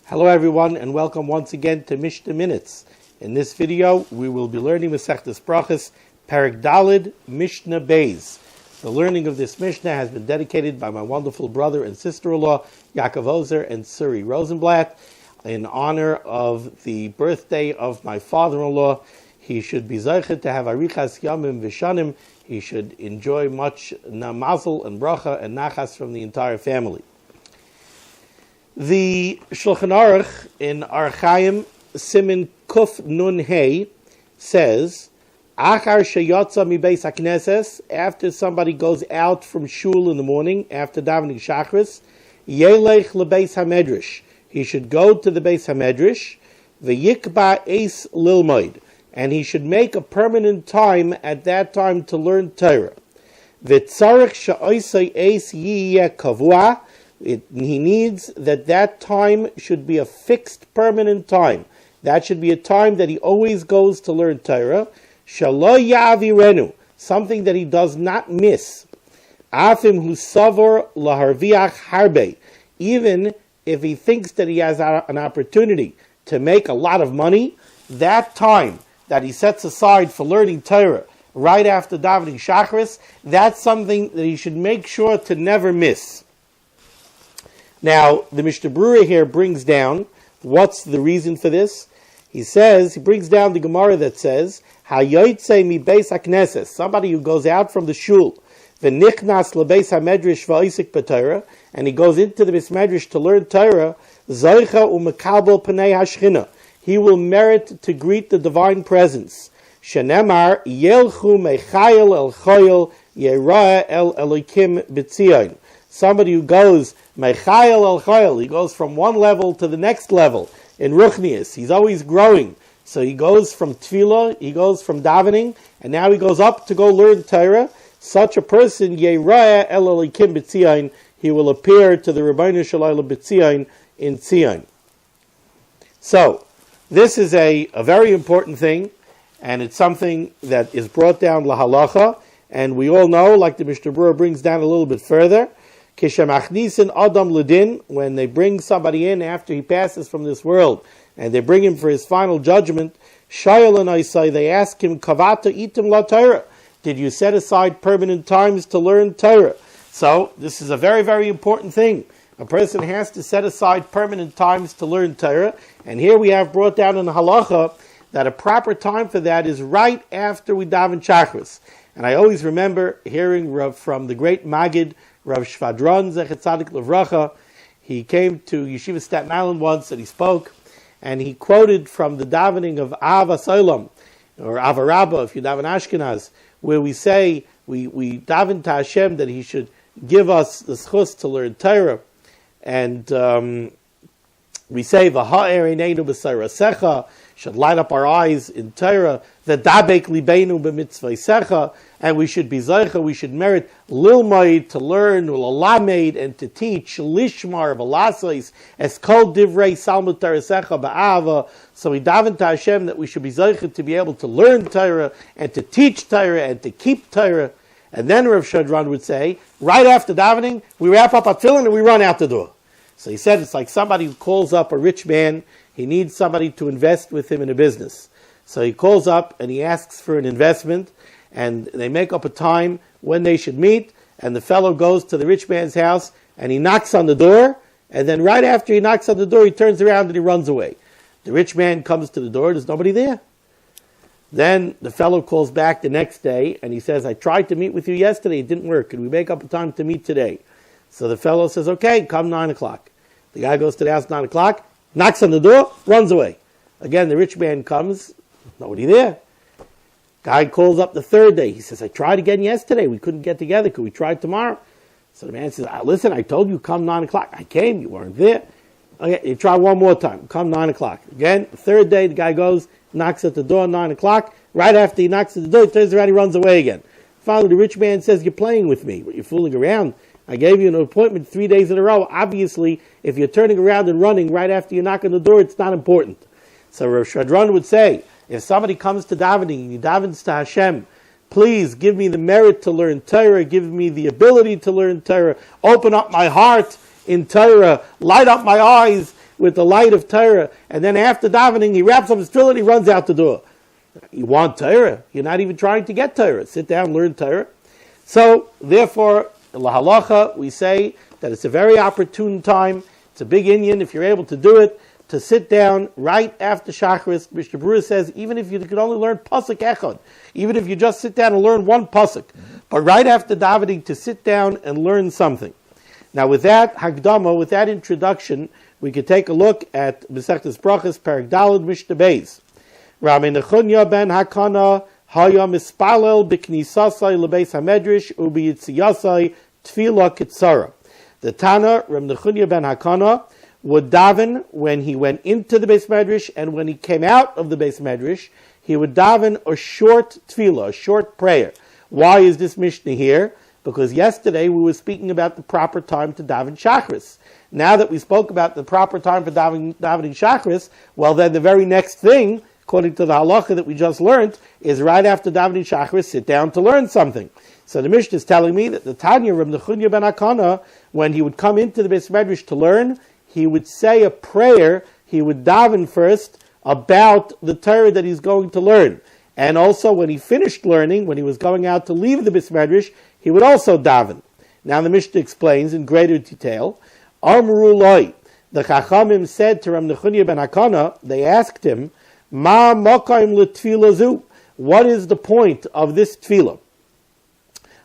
Hello everyone, and welcome once again to Mishnah Minutes. In this video, we will be learning Masechtas Berachos, Perek Daled, Mishnah Beis. The learning of this Mishnah has been dedicated by my wonderful brother and sister-in-law, Yaakov Ozer and Suri Rosenblatt, in honor of the birthday of my father-in-law. He should be zeichet to have arichas yamim v'shanim. He should enjoy much mazel and bracha and nachas from the entire family. The Shulchan Aruch in Archaim Simin Kuf Nun Hey says, Achar sheyotza mi beis hakneses, after somebody goes out from shul in the morning, after davening shachris, yelech lebeis hamedrash, he should go to the beis hamedrash, v'yikba eis lilmoid, and he should make a permanent time at that time to learn Torah. V'tzarech she'oisei eis yiyeh kavua, he needs that time should be a fixed, permanent time. That should be a time that he always goes to learn Torah. Shalo ya'avirenu, something that he does not miss. Afim hu savor laharviach harbe, even if he thinks that he has an opportunity to make a lot of money, that time that he sets aside for learning Torah right after davening shachris, that's something that he should make sure to never miss. Now, the Mishnah Berurah here brings down what's the reason for this. He brings down the Gemara that says, Hayoytze mi beis hakneses, somebody who goes out from the shul, v'nichnas lebeis hamedrash v'oisik b'Torah, and he goes into the Medrash to learn Torah, zoicha u'mekabel pnei hashchina, he will merit to greet the divine presence. Shenemar yelchu mechayel el choyel yerah el elikim b'tzion. Somebody who goes mechayel el choyel, he goes from one level to the next level in ruchnius. He's always growing. So he goes from tefillah, he goes from davening, and now he goes up to go learn Torah. Such a person, yerah el elikim b'tzion, he will appear to the Rebbeinu Shalom b'tzion in Tzion. So this is a very important thing, and it's something that is brought down lahalacha, and we all know, like the Mishnah Berurah brings down a little bit further, Kishamachnisin Adam Ledin, when they bring somebody in after he passes from this world, and they bring him for his final judgment, Shayel and Isai, they ask him, Kavata itim la Torah, did you set aside permanent times to learn Torah? So this is a very, very important thing. A person has to set aside permanent times to learn Torah, and here we have brought down in the halacha that a proper time for that is right after we daven shachris. And I always remember hearing from the great Maggid, Rav Shvadron Zechet Tzadik Levracha. He came to Yeshiva Staten Island once and he spoke, and he quoted from the davening of Avas Olam, or Avarabba, if you daven Ashkenaz, where we say, we daven to Hashem that He should give us the schus to learn Torah, and we say, V'ha'er eineinu b'sayrasecha, should light up our eyes in Torah, V'dabek libeinu b'mitzvaysecha, and we should be zeicha, we should merit lilmaid, to learn, ulalamed, and to teach, lishmar, v'lasais, es kol divrei salmut tarasecha ba'ava. So we daven to Hashem that we should be zeicha to be able to learn Torah, and to teach Torah, and to keep Torah. And then Rav Shadran would say, right after davening, we wrap up our tefillin and we run out the door. So he said it's like somebody who calls up a rich man, he needs somebody to invest with him in a business. So he calls up and he asks for an investment, and they make up a time when they should meet, and the fellow goes to the rich man's house and he knocks on the door, and then right after he knocks on the door, he turns around and he runs away. The rich man comes to the door, there's nobody there. Then the fellow calls back the next day and he says, I tried to meet with you yesterday, it didn't work. Can we make up a time to meet today? So the fellow says, okay, come 9 o'clock. The guy goes to the house 9 o'clock, knocks on the door, runs away. Again, the rich man comes, nobody there. Guy calls up the third day. He says, I tried again yesterday. We couldn't get together. Could we try tomorrow? So the man says, listen, I told you come 9 o'clock. I came. You weren't there. Okay, you try one more time. Come 9 o'clock. Again, the third day, the guy goes, knocks at the door 9 o'clock. Right after he knocks at the door, he turns around, he runs away again. Finally, the rich man says, you're playing with me. You're fooling around. I gave you an appointment 3 days in a row. Obviously, if you're turning around and running right after you knock on the door, it's not important. So Rav Shadran would say, if somebody comes to davening and he davens to Hashem, please give me the merit to learn Torah, give me the ability to learn Torah, open up my heart in Torah, light up my eyes, with the light of Torah, and then after davening, he wraps up his tefillin and he runs out the door. You want Torah? You're not even trying to get Torah. Sit down, learn Torah. So, therefore, lahalacha, we say that it's a very opportune time. It's a big inyan if you're able to do it, to sit down right after Shacharis. Mr. Brewer says, even if you could only learn pasuk echad, even if you just sit down and learn one pasuk, but right after davening to sit down and learn something. Now, with that Hagdama, with that introduction, we could take a look at Masechtas Berachos, Perek Daled, Mishnah Beis. Rabbi Nechunya ben Hakana haya mispalel b'knisasai lebeis hamedrash u'biyitziyasai tefila kitzara. The Tana, Rabbi Nechunya ben Hakana, would daven when he went into the Beis Medrash, and when he came out of the Beis Medrash, he would daven a short tefillah, a short prayer. Why is this Mishnah here? Because yesterday we were speaking about the proper time to daven Shacharis. Now that we spoke about the proper time for davening Shacharis, well then the very next thing, according to the halacha that we just learned, is right after davening Shacharis, sit down to learn something. So the Mishnah is telling me that the Tanya, Rabbi Nechunya ben Hakana, when he would come into the Beis Medrash to learn, he would say a prayer, he would daven first about the Torah that he's going to learn. And also when he finished learning, when he was going out to leave the Beis Medrash, he would also daven. Now the Mishnah explains in greater detail, Amru Loi, the Chachamim said to Rabbi Nechunya ben Hakana, they asked him, Ma mokayim l'tefillah zu? What is the point of this tefillah?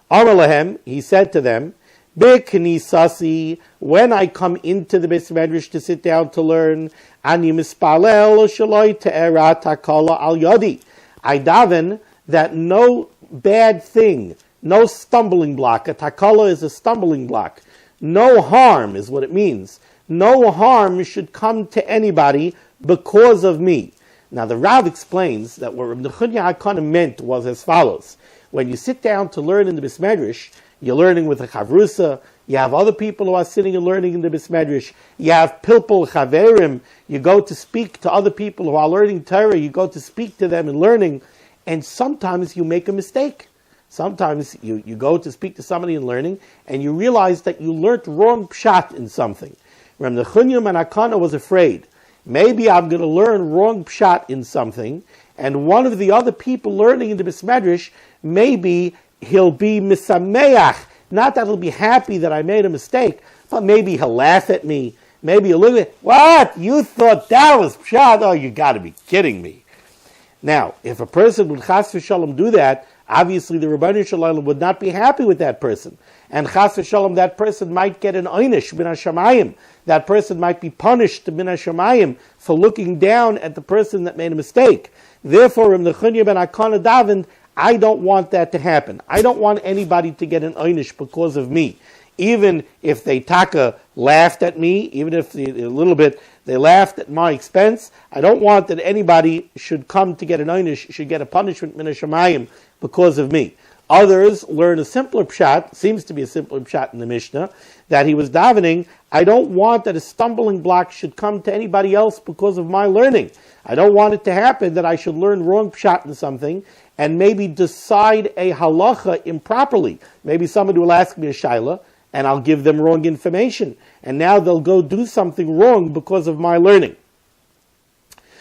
Amar lahem, he said to them, B'knisasi, when I come into the Beis Medrash to sit down to learn, ani mispalel shaloi te'era takala al yodi. I daven that no bad thing, no stumbling block, a takala is a stumbling block, no harm is what it means. No harm should come to anybody because of me. Now the Rav explains that what Rabbi Nechunya HaKana meant was as follows. When you sit down to learn in the Beis Medrash, you're learning with a chavrusa, you have other people who are sitting and learning in the Beis Medrash, you have pilpul chaverim, you go to speak to other people who are learning Torah, you go to speak to them and learning, and sometimes you make a mistake. Sometimes you go to speak to somebody in learning, and you realize that you learnt wrong pshat in something. Rabbi Nechunya ben Hakana was afraid. Maybe I'm going to learn wrong pshat in something, and one of the other people learning in the Beis Medrash, maybe he'll be misameach. Not that he'll be happy that I made a mistake, but maybe he'll laugh at me. Maybe he'll look at me, what? You thought that was pshat? Oh, you got to be kidding me. Now, if a person would chas v'shalom do that, obviously the Rebbeinu Shalom would not be happy with that person. And chas v'shalom, that person might get an einish min hashamayim. That person might be punished min hashamayim for looking down at the person that made a mistake. Therefore, Rabbi Nechunya ben Hakana davened, I don't want that to happen. I don't want anybody to get an einish because of me. Even if they taka laughed at me, even if a little bit they laughed at my expense, I don't want that anybody should come to get an einish, should get a punishment min hashamayim because of me. Others learn a simpler pshat, seems to be a simpler pshat in the Mishnah, that he was davening, I don't want that a stumbling block should come to anybody else because of my learning. I don't want it to happen that I should learn wrong pshat in something and maybe decide a halacha improperly. Maybe somebody will ask me a shaila and I'll give them wrong information. And now they'll go do something wrong because of my learning.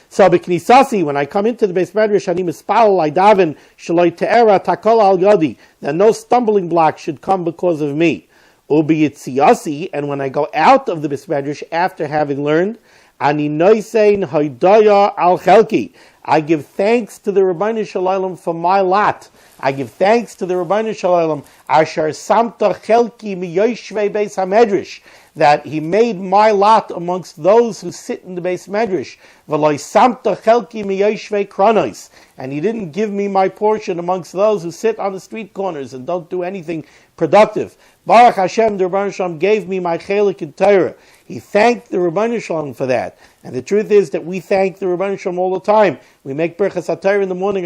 So b'knisasi, when I come into the Beis Medrash, ani mispal, I daven, shaloi te'era takol al yodi, that no stumbling block should come because of me. U'biyitziyasi, and when I go out of the Beis Medrash after having learned, ani noisein haydaya al chelki, I give thanks to the Rebbeinu Shalom for my lot. I give thanks to the Rebbeinu Shalom, asher samta chelki miyoshvei Beis HaMedrash, that he made my lot amongst those who sit in the Beis Medrash. V'loi samta chelki miyoshvei kronos, and he didn't give me my portion amongst those who sit on the street corners and don't do anything productive. Baruch Hashem, the Rebbeinu Shalom gave me my chelik in Torah. He thanked the Rebbeinu Shalom for that. And the truth is that we thank the Rebbeinu Shalom all the time. We make Berachos HaTorah in the morning.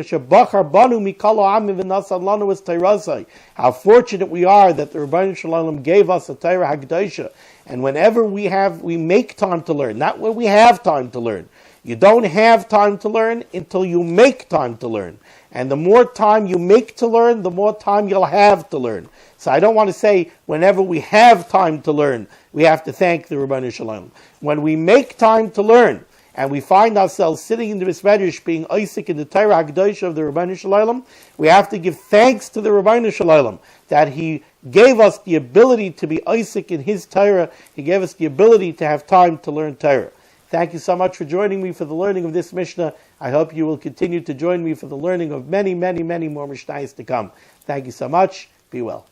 How fortunate we are that the Rebbeinu Shalom gave us a Torah HaKadoshah. And whenever we make time to learn, not when we have time to learn, You don't have time to learn until you make time to learn. And the more time you make to learn, the more time you'll have to learn. So I don't want to say whenever we have time to learn, we have to thank the Ribbono Shel Olam. When we make time to learn, and we find ourselves sitting in the Medrash being Isaac in the Torah HaKadosh of the Ribbono Shel Olam, we have to give thanks to the Ribbono Shel Olam that he gave us the ability to be Isaac in his Torah. He gave us the ability to have time to learn Torah. Thank you so much for joining me for the learning of this Mishnah. I hope you will continue to join me for the learning of many, many, many more Mishnayos to come. Thank you so much. Be well.